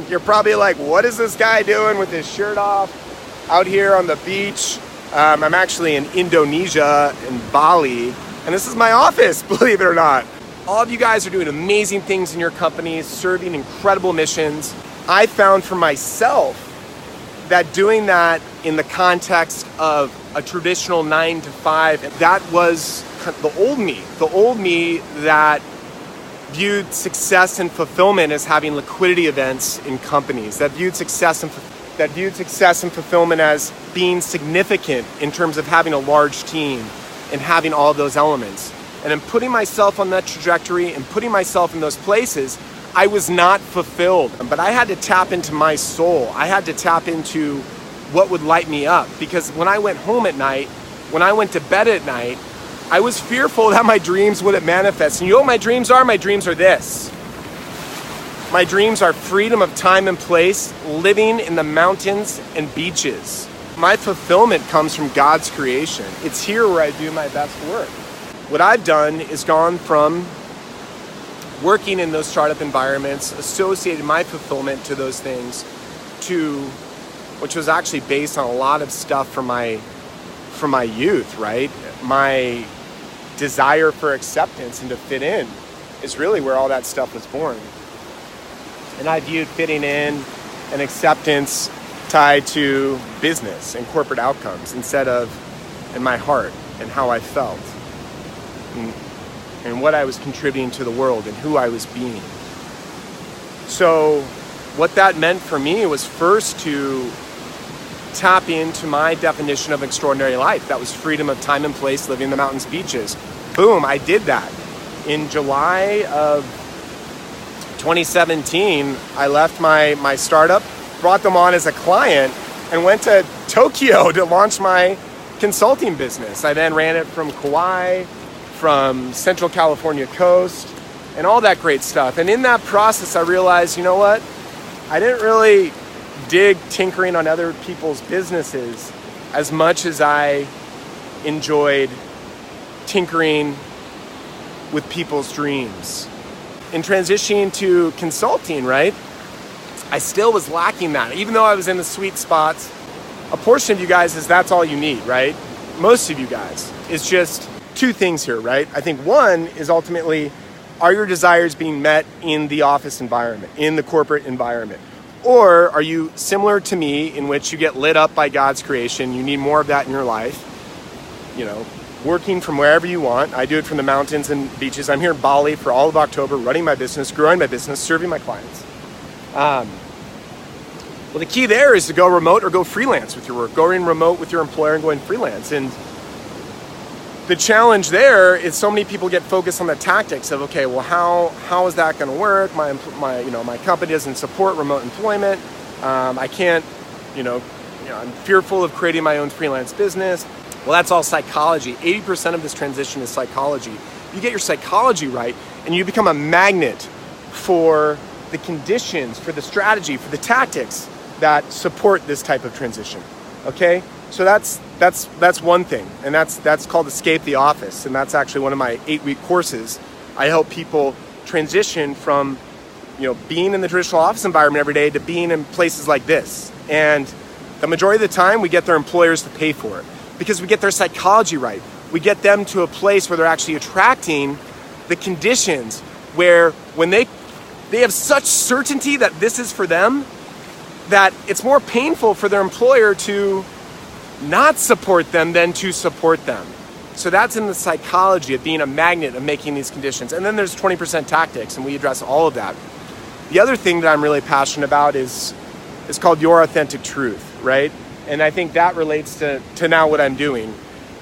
You're probably like, what is this guy doing with his shirt off out here on the beach? I'm actually in Indonesia, in Bali, and this is my office, believe it or not. All of you guys are doing amazing things in your companies, serving incredible missions. I found for myself that doing that in the context of a traditional 9 to 5, that was the old me that viewed success and fulfillment as having liquidity events in companies, that viewed success and fulfillment as being significant in terms of having a large team and having all of those elements. And in putting myself on that trajectory and putting myself in those places, I was not fulfilled. But I had to tap into my soul. I had to tap into what would light me up. Because when I went home at night, when I went to bed at night, I was fearful that my dreams wouldn't manifest. And you know what my dreams are? My dreams are this. My dreams are freedom of time and place, living in the mountains and beaches. My fulfillment comes from God's creation. It's here where I do my best work. What I've done is gone from working in those startup environments, associated my fulfillment to those things, to which was actually based on a lot of stuff from my youth, right? My desire for acceptance and to fit in is really where all that stuff was born. And I viewed fitting in and acceptance tied to business and corporate outcomes instead of in my heart and how I felt and what I was contributing to the world and who I was being. So what that meant for me was first to tap into my definition of extraordinary life. That was freedom of time and place, living in the mountains, beaches. Boom, I did that. In July of 2017, I left my startup, brought them on as a client, and went to Tokyo to launch my consulting business. I then ran it from Kauai, from Central California coast, and all that great stuff. And in that process, I realized, you know what? I didn't really dig tinkering on other people's businesses as much as I enjoyed tinkering with people's dreams. In transitioning to consulting, right? I still was lacking that. Even though I was in the sweet spots, a portion of you guys is that's all you need, right? Most of you guys. It's just two things here, right? I think one is ultimately, are your desires being met in the office environment, in the corporate environment? Or are you similar to me in which you get lit up by God's creation, you need more of that in your life, you know, working from wherever you want. I do it from the mountains and beaches. I'm here in Bali for all of October, running my business, growing my business, serving my clients. Well, the key there is to go remote or go freelance with your work, going remote with your employer and going freelance. And the challenge there is so many people get focused on the tactics of, okay, well, how is that going to work? My company doesn't support remote employment. I can't, I'm fearful of creating my own freelance business. Well, that's all psychology. 80% of this transition is psychology. You get your psychology right, and you become a magnet for the conditions, for the strategy, for the tactics that support this type of transition. Okay? So that's one thing, and that's called Escape the Office, and that's actually one of my 8-week courses. I help people transition from, being in the traditional office environment every day to being in places like this. And the majority of the time, we get their employers to pay for it because we get their psychology right. We get them to a place where they're actually attracting the conditions where when they have such certainty that this is for them, that it's more painful for their employer to not support them than to support them. So that's in the psychology of being a magnet of making these conditions. And then there's 20% tactics, and we address all of that. The other thing that I'm really passionate about is called Your Authentic Truth, right? And I think that relates to now what I'm doing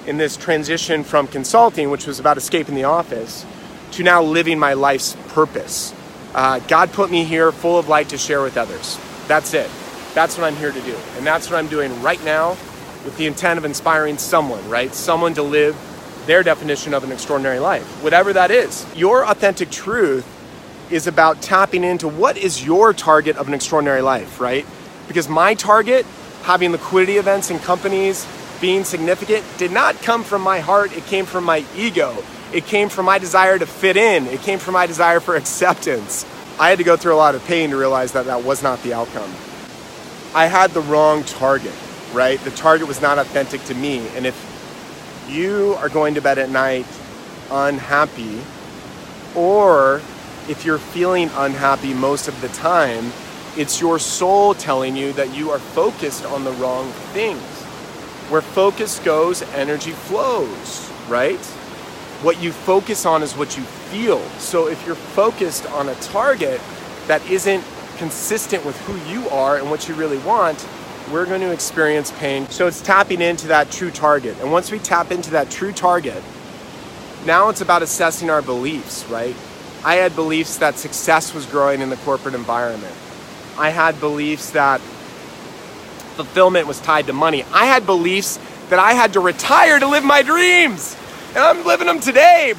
in this transition from consulting, which was about escaping the office, to now living my life's purpose. God put me here full of light to share with others. That's it. That's what I'm here to do. And that's what I'm doing right now with the intent of inspiring someone, right? Someone to live their definition of an extraordinary life, whatever that is. Your authentic truth is about tapping into what is your target of an extraordinary life, right? Because my target, having liquidity events in companies, being significant, did not come from my heart. It came from my ego. It came from my desire to fit in. It came from my desire for acceptance. I had to go through a lot of pain to realize that that was not the outcome. I had the wrong target, right? The target was not authentic to me. And if you are going to bed at night unhappy, or if you're feeling unhappy most of the time, it's your soul telling you that you are focused on the wrong things. Where focus goes, energy flows, right? What you focus on is what you feel. So if you're focused on a target that isn't consistent with who you are and what you really want, we're going to experience pain. So it's tapping into that true target. And once we tap into that true target, now it's about assessing our beliefs, right? I had beliefs that success was growing in the corporate environment. I had beliefs that fulfillment was tied to money. I had beliefs that I had to retire to live my dreams. And I'm living them today.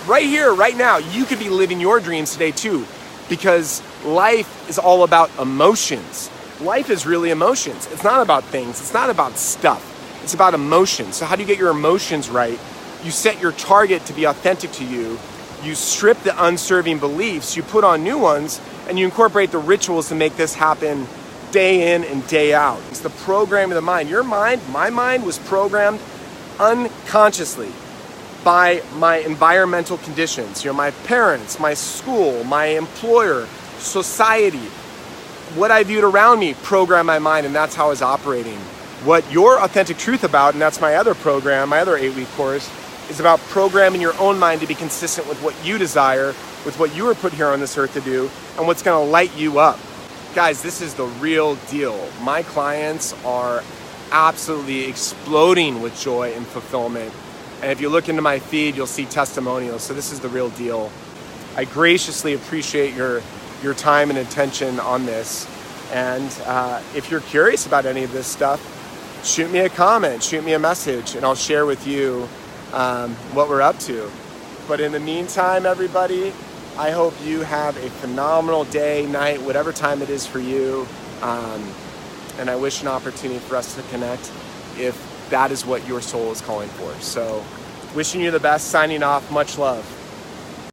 Right here, right now. You could be living your dreams today too. Because life is all about emotions. Life is really emotions. It's not about things. It's not about stuff. It's about emotions. So how do you get your emotions right? You set your target to be authentic to you. You strip the unserving beliefs. You put on new ones. And you incorporate the rituals to make this happen day in and day out. It's the program of the mind. Your mind, my mind, was programmed unconsciously by my environmental conditions. My parents, my school, my employer, society, what I viewed around me programmed my mind, and that's how I was operating. What your authentic truth about, and that's my other program, my other 8-week course, is about programming your own mind to be consistent with what you desire, with what you were put here on this earth to do, and what's going to light you up. Guys, this is the real deal. My clients are absolutely exploding with joy and fulfillment. And if you look into my feed, you'll see testimonials. So this is the real deal. I graciously appreciate your time and attention on this. And if you're curious about any of this stuff, shoot me a comment, shoot me a message, and I'll share with you what we're up to. But in the meantime, everybody, I hope you have a phenomenal day, night, whatever time it is for you. And I wish an opportunity for us to connect if that is what your soul is calling for. So wishing you the best, signing off, much love.